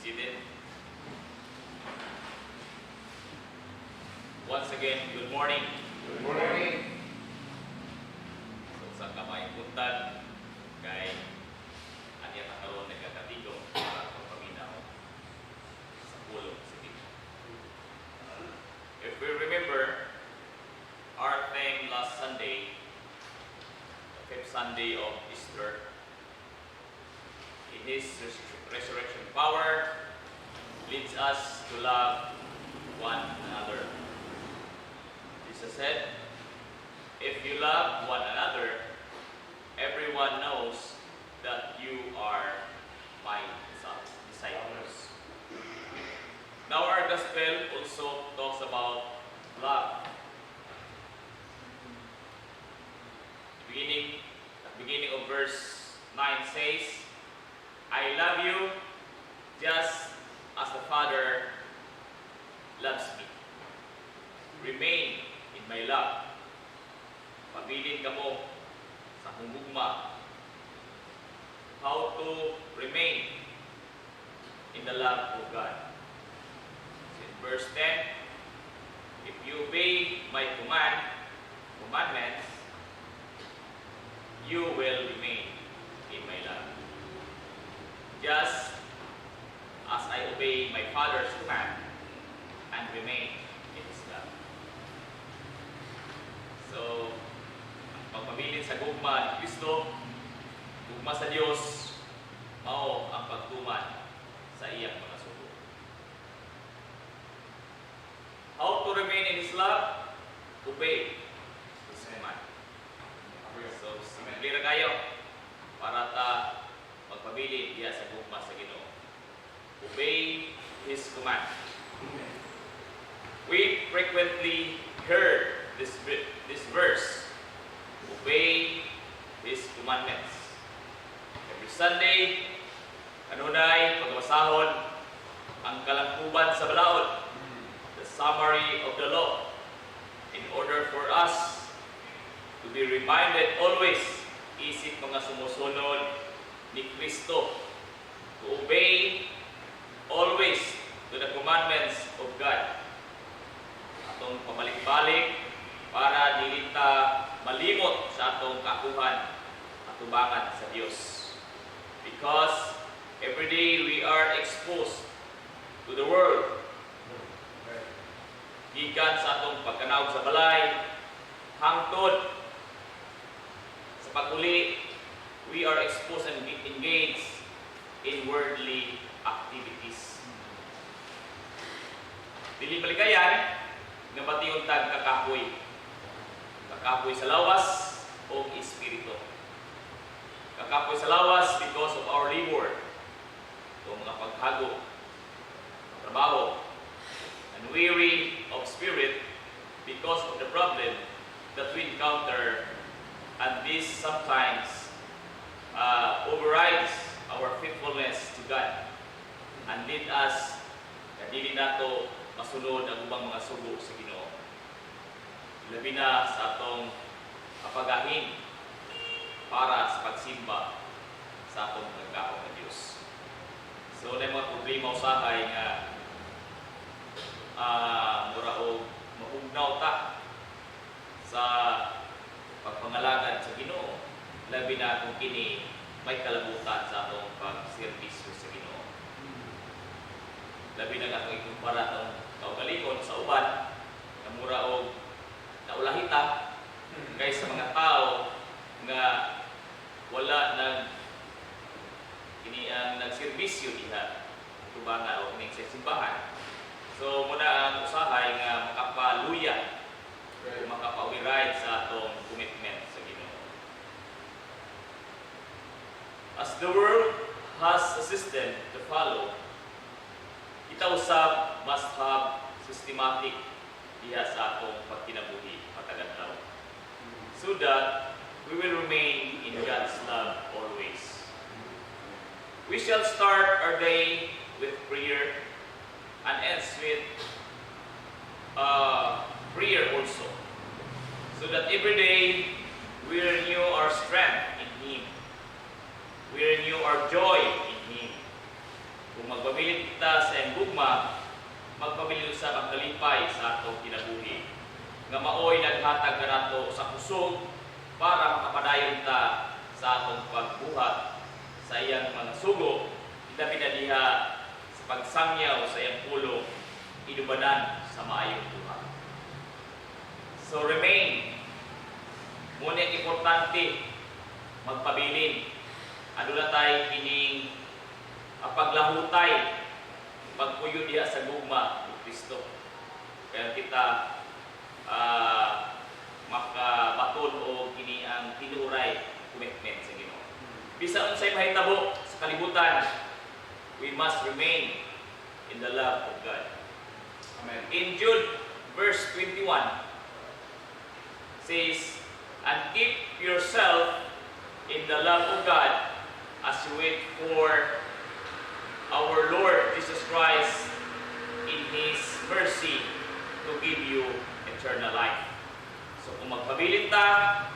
seated. Once again, good morning. Good morning. So sa kamay puntan kay anya karon nagkakatigo para pagpaminaw sa pulong sige. If we remember our theme last Sunday, the fifth Sunday of Easter, in His resurrection power leads us to love one another. Jesus said, if you love one another, everyone knows that you are my disciples. Now our gospel also talks about love. Beginning of verse 9 says, I love you just as the Father loves me. Remain in my love. Pabilin ka mo sa hugugma. How to remain in the love of God. In verse 10, if you obey my commandments, you will remain in my love. Just as I obey my Father's command and remain in His love. So, ang pagpabilin sa gugma ni Kristo, gugma sa Diyos, mao ang pagtuman sa iyang mga sugo. How to remain in His love? Obey His command. So, simple kayo para ta magpabilin diya sa gugma sa Ginoo. Obey His command. We frequently heard this verse. Obey His commandments. Every Sunday, kanunay pagbasahon ang kalangkuban sa balaod, the summary of the law, in order for us to be reminded always, isip mga sumusunod ni Kristo, to obey always to the commandments of God. Atong pabalik-balik para dili ta malimot sa atong kaakuhan at tubangan sa Dios. Because every day we are exposed to the world. Gikan sa atong pagkanaog sa balay, hangtod sa pag-uli, we are exposed and engaged in worldly activities. Dili balikayan nga batiyon tag kakapoy. Kakapoy sa lawas o espiritu. Kakapoy sa lawas because of our labor, o mga paghago, trabaho, and weary of spirit because of the problem that we encounter, and this sometimes overrides our faithfulness to God and lead us na dili nato masunod ang ubang mga sugo sa Ginoo. Labi na sa atong kapagahin para sa pagsimba sa atong pagkaon ng Diyos. So, na mga problema usahay nga mura o mahugnaw ta sa pagpangalagad sa Ginoo, labi na kung kini may kalabutan sa atong pagserbisyo sa Ginoo. Labi na atong ikumpara atong kaugalingon sa uban na mura o naulahita kay sa mga tao nga wala nagserbisyo diha tubangan o kining simbahan. So muna ang usahay nga makapaluya o makapawiray sa atong commitment sa Ginoo. As the world has a system to follow, kita usab must have systematic diha sa atong pagkinabuhi matag-adlaw, so that we will remain in God's love always. We shall start our day with prayer and ends with prayer also, so that every day we renew our strength in Him. We renew our joy in Him. Kung magbabilit magpabilin kita sa iyang gugma, magpabilin sa magkalipay sa atong kinabuhi. Nga maoy naghatag kanato sa kusog para makapadayon ta sa atong pagbuhat sa iyang mga sugo, ilabi na diha sa pagsangyaw sa iyang pulong, inubanan sa maayong buhat. So remain. Muna importante magpabilin. Ano na tayo kining paglahutay, pagpuyo diha sa gugma ni Kristo. Kaya kita makabaton o kini ang tinuray commitment sa Ginoo. Bisa unsay mahitabo sa kalibutan, we must remain in the love of God. Amen. In Jude verse 21 says, "And keep yourself in the love of God as you wait for our Lord Jesus Christ in His mercy to give you eternal life." So kung magpabilin ta,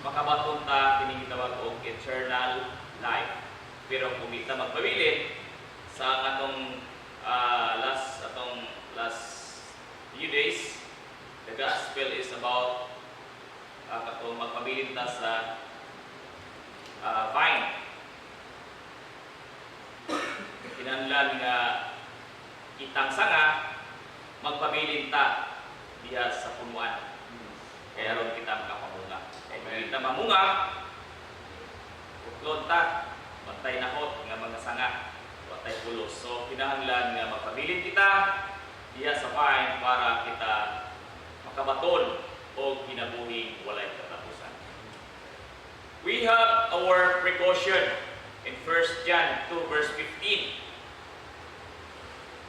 makabaton ta kining gitawag og eternal life. Pero kung di ta magpabilin sa atong last few days, the gospel is about katong magpabilin ta sa vine. Kinahanglan nga kitang sanga magpabilin ta diha sa punuan. Kaya ron kita makapamunga. Kaya kung kita mamunga, utlon ta, bantay nakot nga mga sanga, bantay pulos. So kinahanglan nga magpabilin kita diha sa vine para kita makabaton o kinabuhing walay katapusan. We have our precaution in 1 John 2 verse 15.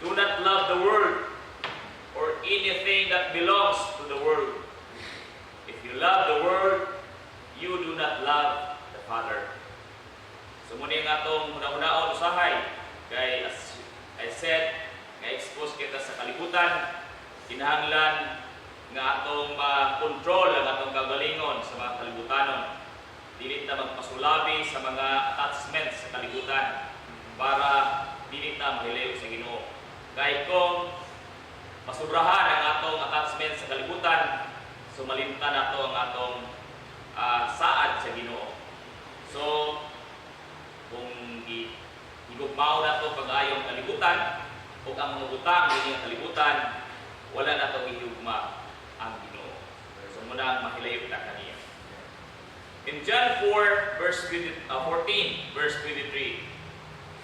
Do not love the world or anything that belongs to the world. If you love the world, you do not love the Father. So muna yung atong una-unaon usahay. Kaya as I said, na-expose kita sa kalibutan, kinahanglan nga atong ma-control ang atong kagalingon sa mga kalibutanon. Dili ta magpasulabi sa mga attachments sa kalibutan para dili ta mahilayo sa Ginoo. Kaya kung masubrahan ang atong attachment sa kalibutan, sumalimtan nato ang atong saad sa Ginoo. So kung igugmao nato pag-ayong kalibutan o ang mga butang dinhi ang kalibutan, wala nato gihugma ang Ginoo. So muna ang mahilayo ta kaniya. In John 4 verse 14 verse 23,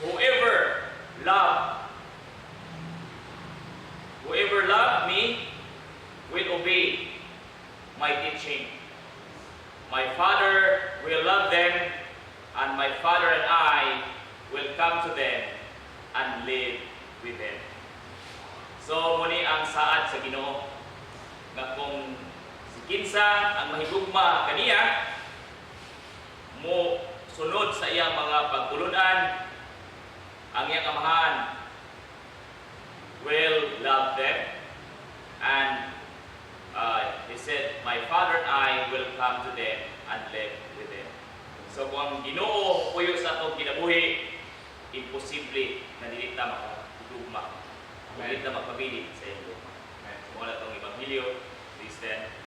whoever loved me will obey my teaching. My Father will love them, and my Father and I will come to them and live with them. So muni ang saad sa Ginoo nga kung si kinsa ang mahigugma kaniya mo sunod sa iyang mga pagtulunan, ang iyang amahan will love them, and he said, my Father and I will come to them and live with them. So kung ang Ginoo puyo sa atong kinabuhi, imposible na dili ta makatugma, dili ta magpabilin sa iyang gugma. Kung wala itong Ebanghelyo, please stand.